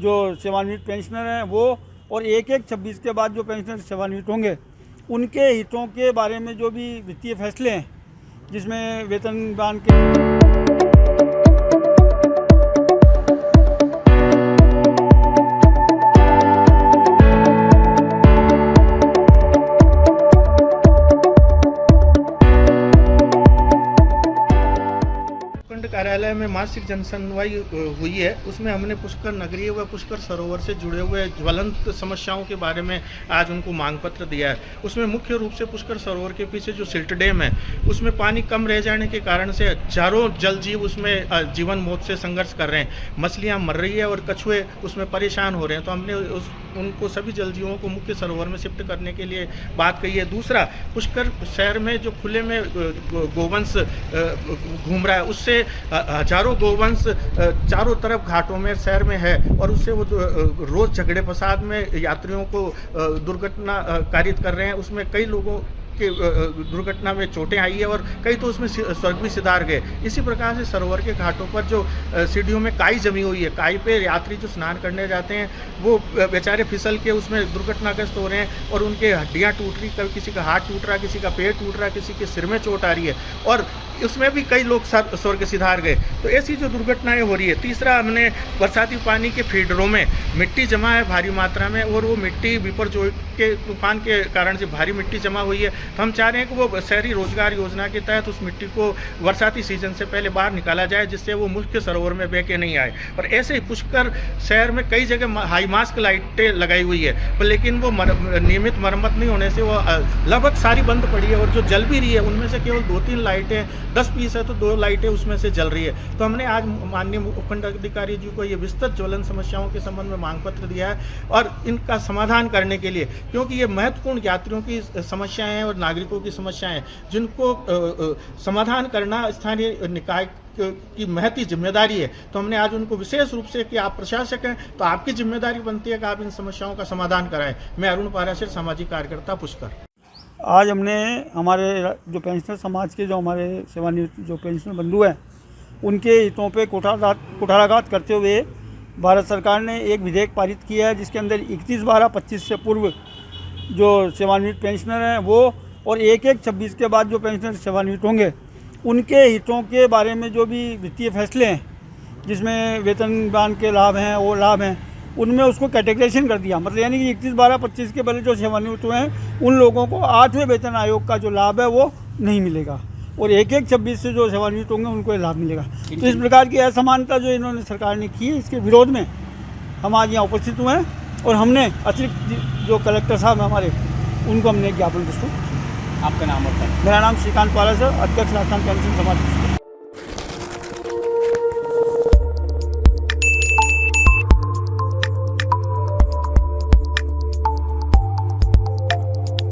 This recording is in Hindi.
जो सेवानिवृत्त पेंशनर हैं वो, और 1/1/26 के बाद जो पेंशनर सेवानिवृत्त होंगे उनके हितों के बारे में जो भी वित्तीय फैसले हैं, जिसमें वेतनमान के कार्यालय में मासिक जनसुनवाई हुई है। उसमें हमने पुष्कर नगरीय व पुष्कर सरोवर से जुड़े हुए ज्वलंत समस्याओं के बारे में आज उनको मांग पत्र दिया है। उसमें मुख्य रूप से पुष्कर सरोवर के पीछे जो सिल्ट डैम है उसमें पानी कम रह जाने के कारण से हजारों जल जीव उसमें जीवन मौत से संघर्ष कर रहे हैं। मछलियां मर रही है और कछुए उसमें परेशान हो रहे हैं। तो हमने उनको सभी जल जीवों को मुख्य सरोवर में शिफ्ट करने के लिए बात कही है। दूसरा, पुष्कर शहर में जो खुले में गोवंश घूम रहा है उससे हजारों गोवंश चारों तरफ घाटों में शहर में है और उससे वो रोज झगड़े फसाद में यात्रियों को दुर्घटना कारित कर रहे हैं। उसमें कई लोगों के दुर्घटना में चोटें आई है और कई तो उसमें स्वर्ग भी सिधार गए। इसी प्रकार से सरोवर के घाटों पर जो सीढ़ियों में काई जमी हुई है, काई पे यात्री जो स्नान करने जाते हैं वो बेचारे फिसल के उसमें दुर्घटनाग्रस्त हो रहे हैं और उनके हड्डियां टूट रही, कभी किसी का हाथ टूट रहा, किसी का पैर टूट रहा, किसी के सिर में चोट आ रही है और उसमें भी कई लोग स्वर्ग सिधार गए। तो ऐसी जो दुर्घटनाएं हो रही है। तीसरा, हमने बरसाती पानी के फीडरों में मिट्टी जमा है भारी मात्रा में और वो मिट्टी बिपरजोय के तूफान के कारण से भारी मिट्टी जमा हुई है। तो हम चाह रहे हैं कि वो शहरी रोजगार योजना के तहत उस मिट्टी को बरसाती सीजन से पहले बाहर निकाला जाए, जिससे वो मुख्य सरोवर में बह के नहीं आए। और ऐसे ही पुष्कर शहर में कई जगह हाई मास्क लाइटें लगाई हुई है, पर लेकिन वो नियमित मरम्मत नहीं होने से वो लगभग सारी बंद पड़ी है और जो जल भी रही है उनमें से केवल 2-3 लाइटें 10 पीस है तो 2 लाइटें उसमें से जल रही है। तो हमने आज माननीय उपखंड अधिकारी जी को ये विस्तृत ज्वलन समस्याओं के संबंध में मांग पत्र दिया है और इनका समाधान करने के लिए, क्योंकि ये महत्वपूर्ण यात्रियों की समस्याएं हैं और नागरिकों की समस्याएं हैं जिनको समाधान करना स्थानीय निकाय की महती जिम्मेदारी है। तो हमने आज उनको विशेष रूप से कि आप प्रशासक हैं तो आपकी जिम्मेदारी बनती है कि आप इन समस्याओं का समाधान कराएं। मैं अरुण पाराशर, सामाजिक कार्यकर्ता, पुष्कर। आज हमने हमारे जो पेंशनर समाज के जो हमारे सेवानिवृत्त जो पेंशनर बंधु हैं उनके हितों पे कुठाराघात करते हुए भारत सरकार ने एक विधेयक पारित किया है, जिसके अंदर 31/12/25 से पूर्व जो सेवानिवृत्त पेंशनर हैं वो, और 1/1/26 के बाद जो पेंशनर सेवानिवृत्त होंगे उनके हितों के बारे में जो भी वित्तीय फैसले हैं, जिसमें वेतनमान के लाभ हैं वो लाभ हैं, उनमें उसको कैटेगराइजेशन कर दिया। मतलब यानी कि 31/12/25 के पहले जो सेवानिवृत्त हुए हैं उन लोगों को 8वें वेतन आयोग का जो लाभ है वो नहीं मिलेगा और 1/1/26 से जो सेवानिवृत्त होंगे उनको ये लाभ मिलेगा। तो इस प्रकार की असमानता जो इन्होंने सरकार ने की है, इसके विरोध में हम आज यहाँ उपस्थित हुए हैं और हमने अतिरिक्त जो कलेक्टर साहब हैं हमारे, उनको हमने ज्ञापन प्रस्तुत किया। आपका नाम होता है? मेरा नाम श्रीकांत पाराशर, अध्यक्ष राजस्थान पेंशन समाज।